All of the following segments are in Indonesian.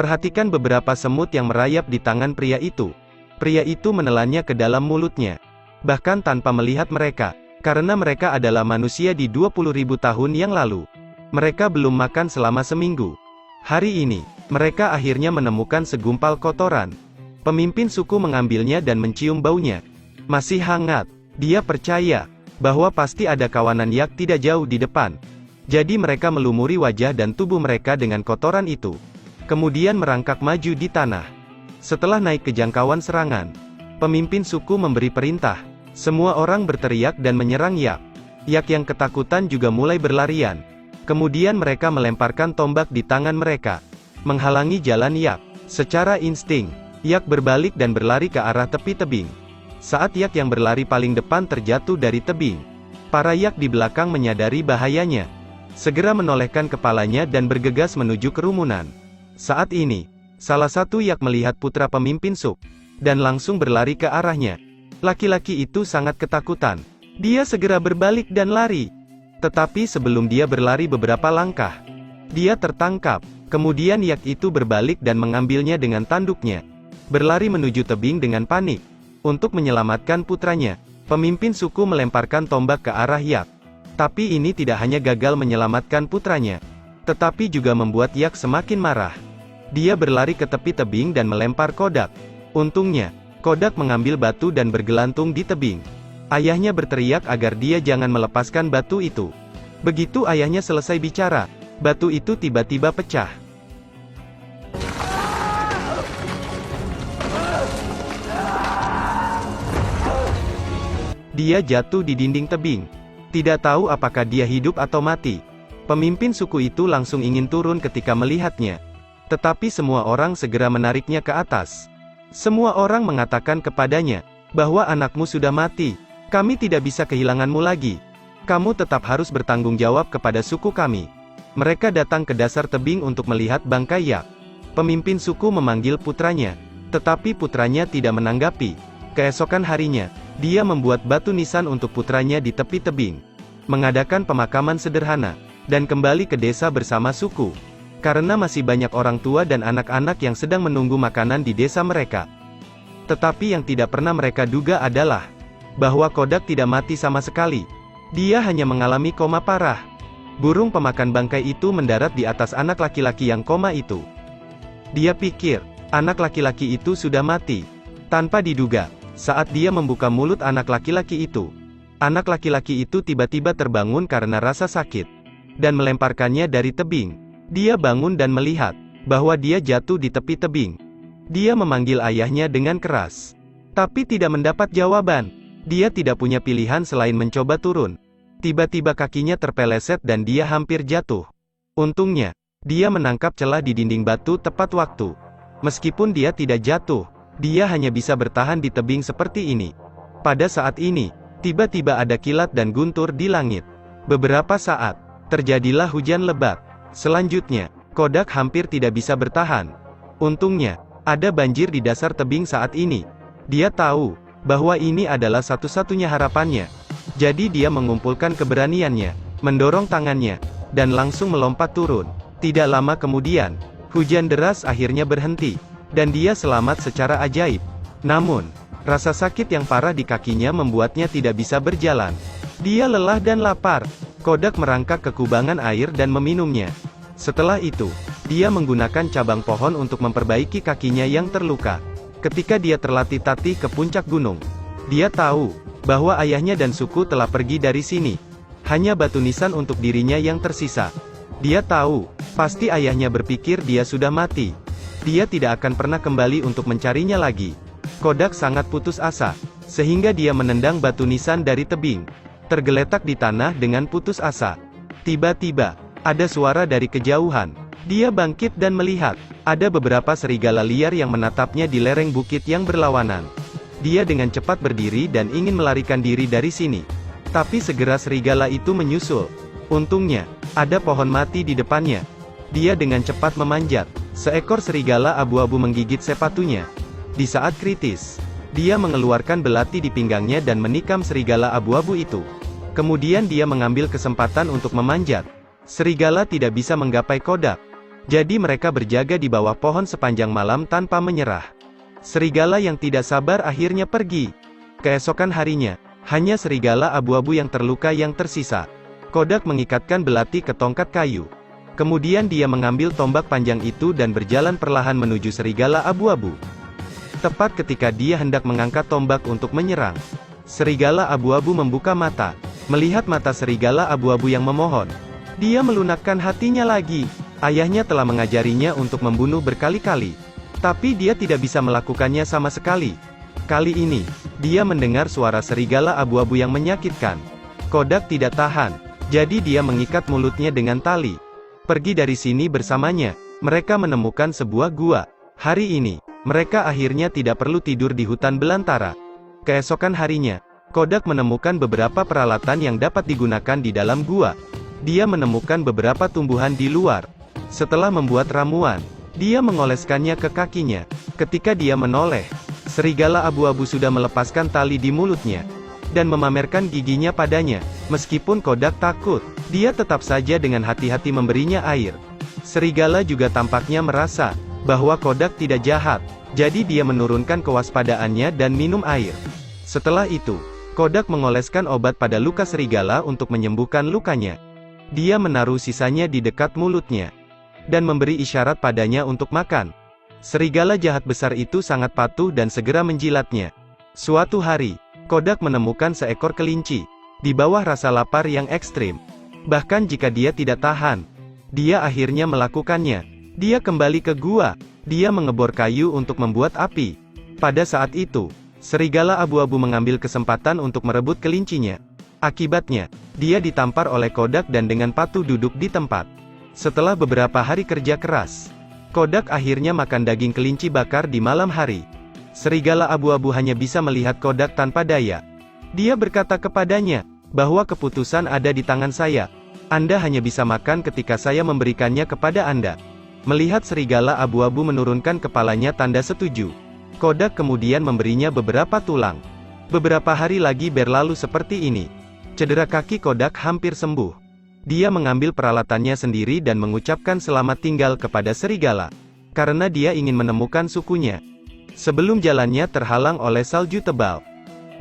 Perhatikan beberapa semut yang merayap di tangan pria itu. Pria itu menelannya ke dalam mulutnya. Bahkan tanpa melihat mereka, karena mereka adalah manusia di 20.000 tahun yang lalu. Mereka belum makan selama seminggu. Hari ini, mereka akhirnya menemukan segumpal kotoran. Pemimpin suku mengambilnya dan mencium baunya. Masih hangat. Dia percaya bahwa pasti ada kawanan yak tidak jauh di depan. Jadi mereka melumuri wajah dan tubuh mereka dengan kotoran itu. Kemudian merangkak maju di tanah. Setelah naik ke jangkauan serangan, pemimpin suku memberi perintah. Semua orang berteriak dan menyerang yak. Yak yang ketakutan juga mulai berlarian. Kemudian mereka melemparkan tombak di tangan mereka, menghalangi jalan yak. Secara insting, yak berbalik dan berlari ke arah tepi tebing. Saat yak yang berlari paling depan terjatuh dari tebing, para yak di belakang menyadari bahayanya. Segera menolehkan kepalanya dan bergegas menuju kerumunan. Saat ini, salah satu yak melihat putra pemimpin Suk, dan langsung berlari ke arahnya. Laki-laki itu sangat ketakutan. Dia segera berbalik dan lari. Tetapi sebelum dia berlari beberapa langkah, dia tertangkap. Kemudian yak itu berbalik dan mengambilnya dengan tanduknya. Berlari menuju tebing dengan panik. Untuk menyelamatkan putranya, pemimpin suku melemparkan tombak ke arah yak. Tapi ini tidak hanya gagal menyelamatkan putranya, tetapi juga membuat yak semakin marah. Dia berlari ke tepi tebing dan melempar kodak. Untungnya, kodak mengambil batu dan bergelantung di tebing. Ayahnya berteriak agar dia jangan melepaskan batu itu. Begitu ayahnya selesai bicara, batu itu tiba-tiba pecah. Dia jatuh di dinding tebing. Tidak tahu apakah dia hidup atau mati. Pemimpin suku itu langsung ingin turun ketika melihatnya. Tetapi semua orang segera menariknya ke atas. Semua orang mengatakan kepadanya, bahwa anakmu sudah mati. Kami tidak bisa kehilanganmu lagi. Kamu tetap harus bertanggung jawab kepada suku kami. Mereka datang ke dasar tebing untuk melihat bangkai yak. Pemimpin suku memanggil putranya. Tetapi putranya tidak menanggapi. Keesokan harinya, dia membuat batu nisan untuk putranya di tepi tebing. Mengadakan pemakaman sederhana, dan kembali ke desa bersama suku. Karena masih banyak orang tua dan anak-anak yang sedang menunggu makanan di desa mereka. Tetapi yang tidak pernah mereka duga adalah, bahwa kodak tidak mati sama sekali. Dia hanya mengalami koma parah. Burung pemakan bangkai itu mendarat di atas anak laki-laki yang koma itu. Dia pikir, anak laki-laki itu sudah mati. Tanpa diduga, saat dia membuka mulut anak laki-laki itu, anak laki-laki itu tiba-tiba terbangun karena rasa sakit, dan melemparkannya dari tebing. Dia bangun dan melihat, bahwa dia jatuh di tepi tebing. Dia memanggil ayahnya dengan keras. Tapi tidak mendapat jawaban. Dia tidak punya pilihan selain mencoba turun. Tiba-tiba kakinya terpeleset dan dia hampir jatuh. Untungnya, dia menangkap celah di dinding batu tepat waktu. Meskipun dia tidak jatuh, dia hanya bisa bertahan di tebing seperti ini. Pada saat ini, tiba-tiba ada kilat dan guntur di langit. Beberapa saat, terjadilah hujan lebat. Selanjutnya, kodak hampir tidak bisa bertahan. Untungnya, ada banjir di dasar tebing saat ini. Dia tahu, bahwa ini adalah satu-satunya harapannya. Jadi dia mengumpulkan keberaniannya, mendorong tangannya, dan langsung melompat turun. Tidak lama kemudian, hujan deras akhirnya berhenti, dan dia selamat secara ajaib. Namun, rasa sakit yang parah di kakinya membuatnya tidak bisa berjalan. Dia lelah dan lapar. Kodak merangkak ke kubangan air dan meminumnya. Setelah itu, dia menggunakan cabang pohon untuk memperbaiki kakinya yang terluka. Ketika dia terlatih-tatih ke puncak gunung, dia tahu bahwa ayahnya dan suku telah pergi dari sini. Hanya batu nisan untuk dirinya yang tersisa. Dia tahu, pasti ayahnya berpikir dia sudah mati. Dia tidak akan pernah kembali untuk mencarinya lagi. Kodak sangat putus asa, sehingga dia menendang batu nisan dari tebing. Tergeletak di tanah dengan putus asa. Tiba-tiba, ada suara dari kejauhan. Dia bangkit dan melihat, ada beberapa serigala liar yang menatapnya di lereng bukit yang berlawanan. Dia dengan cepat berdiri dan ingin melarikan diri dari sini. Tapi segera serigala itu menyusul. Untungnya, ada pohon mati di depannya. Dia dengan cepat memanjat. Seekor serigala abu-abu menggigit sepatunya. Di saat kritis, dia mengeluarkan belati di pinggangnya dan menikam serigala abu-abu itu. Kemudian dia mengambil kesempatan untuk memanjat. Serigala tidak bisa menggapai kodak. Jadi mereka berjaga di bawah pohon sepanjang malam tanpa menyerah. Serigala yang tidak sabar akhirnya pergi. Keesokan harinya, hanya serigala abu-abu yang terluka yang tersisa. Kodak mengikatkan belati ke tongkat kayu. Kemudian dia mengambil tombak panjang itu dan berjalan perlahan menuju serigala abu-abu. Tepat ketika dia hendak mengangkat tombak untuk menyerang, serigala abu-abu membuka mata. Melihat mata serigala abu-abu yang memohon, dia melunakkan hatinya lagi. Ayahnya telah mengajarinya untuk membunuh berkali-kali, tapi dia tidak bisa melakukannya sama sekali. Kali ini, dia mendengar suara serigala abu-abu yang menyakitkan. Kodak tidak tahan, jadi dia mengikat mulutnya dengan tali. Pergi dari sini bersamanya. Mereka menemukan sebuah gua. Hari ini, mereka akhirnya tidak perlu tidur di hutan belantara. Keesokan harinya, Kodak menemukan beberapa peralatan yang dapat digunakan di dalam gua. Dia menemukan beberapa tumbuhan di luar. Setelah membuat ramuan, dia mengoleskannya ke kakinya. Ketika dia menoleh, serigala abu-abu sudah melepaskan tali di mulutnya dan memamerkan giginya padanya. Meskipun Kodak takut, dia tetap saja dengan hati-hati memberinya air. Serigala juga tampaknya merasa bahwa Kodak tidak jahat, jadi dia menurunkan kewaspadaannya dan minum air. Setelah itu, Kodak mengoleskan obat pada luka serigala untuk menyembuhkan lukanya. Dia menaruh sisanya di dekat mulutnya dan memberi isyarat padanya untuk makan. Serigala jahat besar itu sangat patuh dan segera menjilatnya. Suatu hari, Kodak menemukan seekor kelinci di bawah rasa lapar yang ekstrim. Bahkan jika dia tidak tahan, dia akhirnya melakukannya. Dia kembali ke gua. Dia mengebor kayu untuk membuat api. Pada saat itu, serigala abu-abu mengambil kesempatan untuk merebut kelincinya. Akibatnya, dia ditampar oleh Kodak dan dengan patuh duduk di tempat. Setelah beberapa hari kerja keras, Kodak akhirnya makan daging kelinci bakar di malam hari. Serigala abu-abu hanya bisa melihat Kodak tanpa daya. Dia berkata kepadanya, bahwa keputusan ada di tangan saya. Anda hanya bisa makan ketika saya memberikannya kepada Anda. Melihat serigala abu-abu menurunkan kepalanya tanda setuju, Kodak kemudian memberinya beberapa tulang. Beberapa hari lagi berlalu seperti ini. Cedera kaki Kodak hampir sembuh. Dia mengambil peralatannya sendiri dan mengucapkan selamat tinggal kepada serigala, karena dia ingin menemukan sukunya. Sebelum jalannya terhalang oleh salju tebal.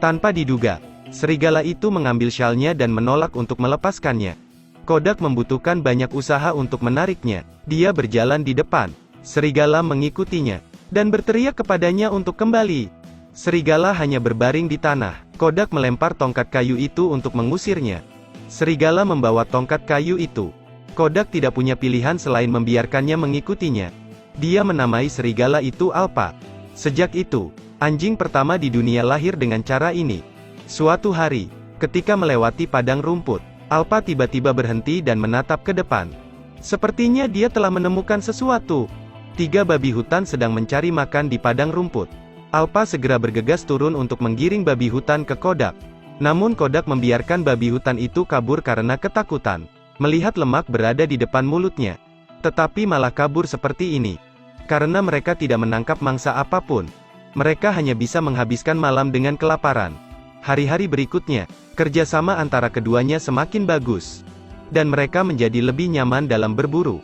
Tanpa diduga, serigala itu mengambil syalnya dan menolak untuk melepaskannya. Kodak membutuhkan banyak usaha untuk menariknya. Dia berjalan di depan. Serigala mengikutinya dan berteriak kepadanya untuk kembali. Serigala hanya berbaring di tanah. Kodak melempar tongkat kayu itu untuk mengusirnya. Serigala membawa tongkat kayu itu. Kodak tidak punya pilihan selain membiarkannya mengikutinya. Dia menamai serigala itu Alpa. Sejak itu, anjing pertama di dunia lahir dengan cara ini. Suatu hari, ketika melewati padang rumput, Alpa tiba-tiba berhenti dan menatap ke depan. Sepertinya dia telah menemukan sesuatu. 3 babi hutan sedang mencari makan di padang rumput. Alpa segera bergegas turun untuk menggiring babi hutan ke Kodak. Namun Kodak membiarkan babi hutan itu kabur karena ketakutan. Melihat lemak berada di depan mulutnya. Tetapi malah kabur seperti ini. Karena mereka tidak menangkap mangsa apapun. Mereka hanya bisa menghabiskan malam dengan kelaparan. Hari-hari berikutnya, kerjasama antara keduanya semakin bagus. Dan mereka menjadi lebih nyaman dalam berburu.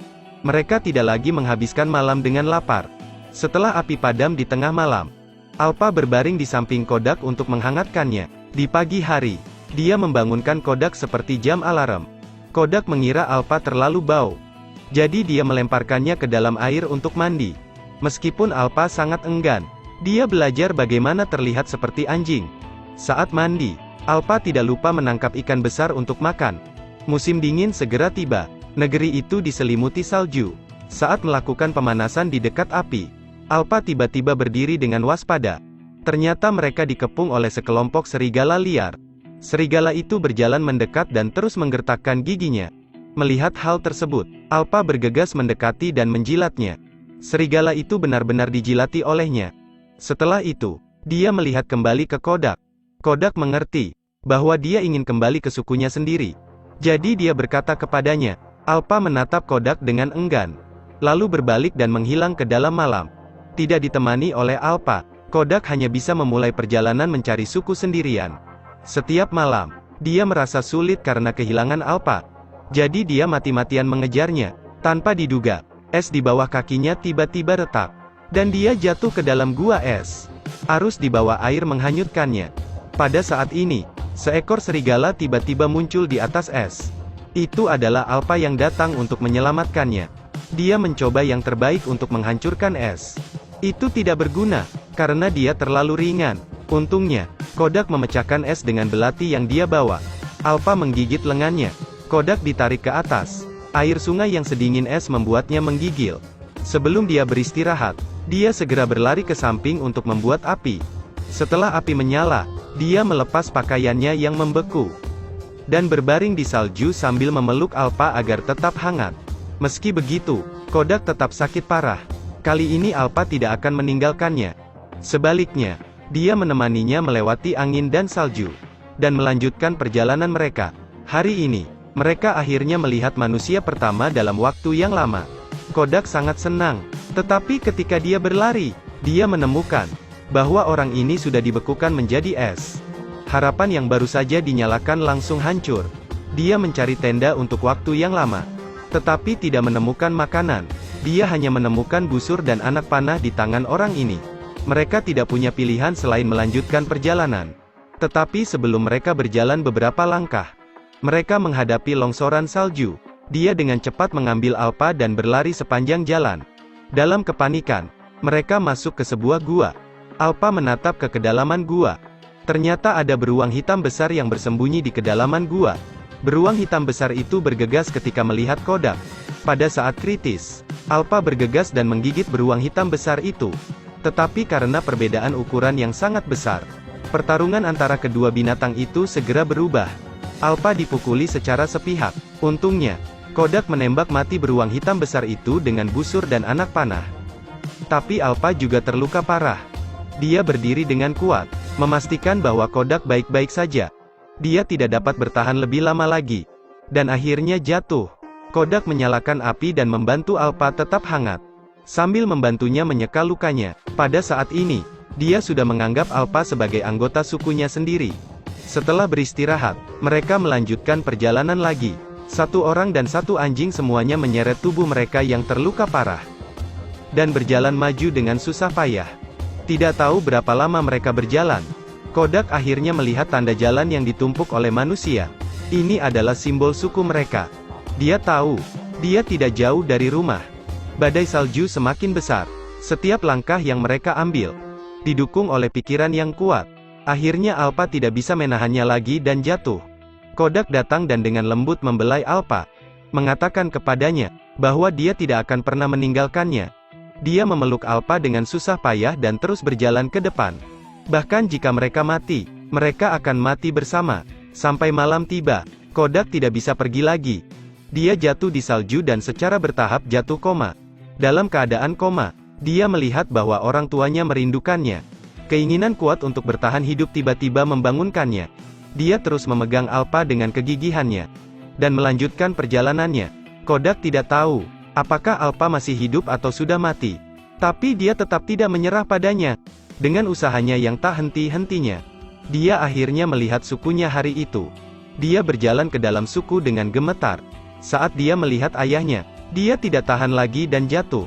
Mereka tidak lagi menghabiskan malam dengan lapar. Setelah api padam di tengah malam, Alpa berbaring di samping Kodak untuk menghangatkannya. Di pagi hari, dia membangunkan Kodak seperti jam alarm. Kodak mengira Alpa terlalu bau. Jadi dia melemparkannya ke dalam air untuk mandi. Meskipun Alpa sangat enggan, dia belajar bagaimana terlihat seperti anjing. Saat mandi, Alpa tidak lupa menangkap ikan besar untuk makan. Musim dingin segera tiba. Negeri itu diselimuti salju. Saat melakukan pemanasan di dekat api, Alpa tiba-tiba berdiri dengan waspada. Ternyata mereka dikepung oleh sekelompok serigala liar. Serigala itu berjalan mendekat dan terus menggertakkan giginya. Melihat hal tersebut, Alpa bergegas mendekati dan menjilatnya. Serigala itu benar-benar dijilati olehnya. Setelah itu, dia melihat kembali ke Kodak. Kodak mengerti bahwa dia ingin kembali ke sukunya sendiri. Jadi dia berkata kepadanya. Alpa menatap Kodak dengan enggan, lalu berbalik dan menghilang ke dalam malam. Tidak ditemani oleh Alpa, Kodak hanya bisa memulai perjalanan mencari suku sendirian. Setiap malam, dia merasa sulit karena kehilangan Alpa. Jadi dia mati-matian mengejarnya. Tanpa diduga, Es di bawah kakinya tiba-tiba retak. Dan dia jatuh ke dalam gua es. Arus di bawah air menghanyutkannya. Pada saat ini, seekor serigala tiba-tiba muncul di atas es. Itu adalah Alpha yang datang untuk menyelamatkannya. Dia mencoba yang terbaik untuk menghancurkan es. Itu tidak berguna, karena dia terlalu ringan. Untungnya, Kodak memecahkan es dengan belati yang dia bawa. Alpha menggigit lengannya. Kodak ditarik ke atas. Air sungai yang sedingin es membuatnya menggigil. Sebelum dia beristirahat, dia segera berlari ke samping untuk membuat api. Setelah api menyala, dia melepas pakaiannya yang membeku. Dan berbaring di salju sambil memeluk Alpha agar tetap hangat. Meski begitu, Kodak tetap sakit parah. Kali ini Alpha tidak akan meninggalkannya. Sebaliknya, dia menemaninya melewati angin dan salju. Dan melanjutkan perjalanan mereka. Hari ini, mereka akhirnya melihat manusia pertama dalam waktu yang lama. Kodak sangat senang. Tetapi ketika dia berlari, dia menemukan bahwa orang ini sudah dibekukan menjadi es. Harapan yang baru saja dinyalakan langsung hancur. Dia mencari tenda untuk waktu yang lama. Tetapi tidak menemukan makanan. Dia hanya menemukan busur dan anak panah di tangan orang ini. Mereka tidak punya pilihan selain melanjutkan perjalanan. Tetapi sebelum mereka berjalan beberapa langkah, mereka menghadapi longsoran salju. Dia dengan cepat mengambil Alpha dan berlari sepanjang jalan. Dalam kepanikan, mereka masuk ke sebuah gua. Alpha menatap ke kedalaman gua. Ternyata ada beruang hitam besar yang bersembunyi di kedalaman gua. Beruang hitam besar itu bergegas ketika melihat Kodak. Pada saat kritis, Alpha bergegas dan menggigit beruang hitam besar itu. Tetapi karena perbedaan ukuran yang sangat besar, pertarungan antara kedua binatang itu segera berubah. Alpha dipukuli secara sepihak. Untungnya, Kodak menembak mati beruang hitam besar itu dengan busur dan anak panah. Tapi Alpha juga terluka parah. Dia berdiri dengan kuat, memastikan bahwa Kodak baik-baik saja. Dia tidak dapat bertahan lebih lama lagi. Dan akhirnya jatuh. Kodak menyalakan api dan membantu Alpha tetap hangat. Sambil membantunya menyeka lukanya. Pada saat ini, dia sudah menganggap Alpha sebagai anggota sukunya sendiri. Setelah beristirahat, mereka melanjutkan perjalanan lagi. Satu orang dan satu anjing semuanya menyeret tubuh mereka yang terluka parah. Dan berjalan maju dengan susah payah. Tidak tahu berapa lama mereka berjalan. Kodak akhirnya melihat tanda jalan yang ditumpuk oleh manusia. Ini adalah simbol suku mereka. Dia tahu, dia tidak jauh dari rumah. Badai salju semakin besar. Setiap langkah yang mereka ambil, didukung oleh pikiran yang kuat. Akhirnya Alpha tidak bisa menahannya lagi dan jatuh. Kodak datang dan dengan lembut membelai Alpha, mengatakan kepadanya bahwa dia tidak akan pernah meninggalkannya. Dia memeluk Alpha dengan susah payah dan terus berjalan ke depan. Bahkan jika mereka mati, mereka akan mati bersama. Sampai malam tiba, Kodak tidak bisa pergi lagi. Dia jatuh di salju dan secara bertahap jatuh koma. Dalam keadaan koma, dia melihat bahwa orang tuanya merindukannya. Keinginan kuat untuk bertahan hidup tiba-tiba membangunkannya. Dia terus memegang Alpha dengan kegigihannya. Dan melanjutkan perjalanannya. Kodak tidak tahu, apakah Alpha masih hidup atau sudah mati. Tapi dia tetap tidak menyerah padanya. Dengan usahanya yang tak henti-hentinya, dia akhirnya melihat sukunya hari itu. Dia berjalan ke dalam suku dengan gemetar. Saat dia melihat ayahnya, dia tidak tahan lagi dan jatuh.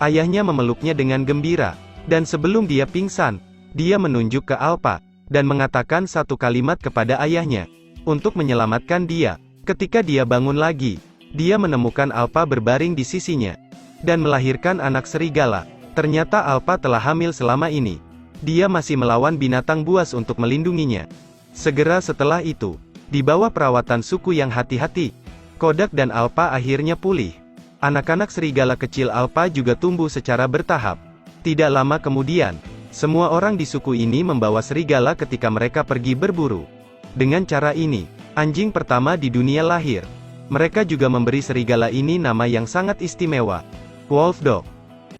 Ayahnya memeluknya dengan gembira. Dan sebelum dia pingsan, dia menunjuk ke Alpha dan mengatakan satu kalimat kepada ayahnya untuk menyelamatkan dia. Ketika dia bangun lagi, dia menemukan Alpha berbaring di sisinya dan melahirkan anak serigala. Ternyata Alpha telah hamil selama ini. Dia masih melawan binatang buas untuk melindunginya. Segera setelah itu, di bawah perawatan suku yang hati-hati, Kodak dan Alpha akhirnya pulih. Anak-anak serigala kecil Alpha juga tumbuh secara bertahap. Tidak lama kemudian, semua orang di suku ini membawa serigala ketika mereka pergi berburu. Dengan cara ini, anjing pertama di dunia lahir. Mereka juga memberi serigala ini nama yang sangat istimewa, Wolf Dog.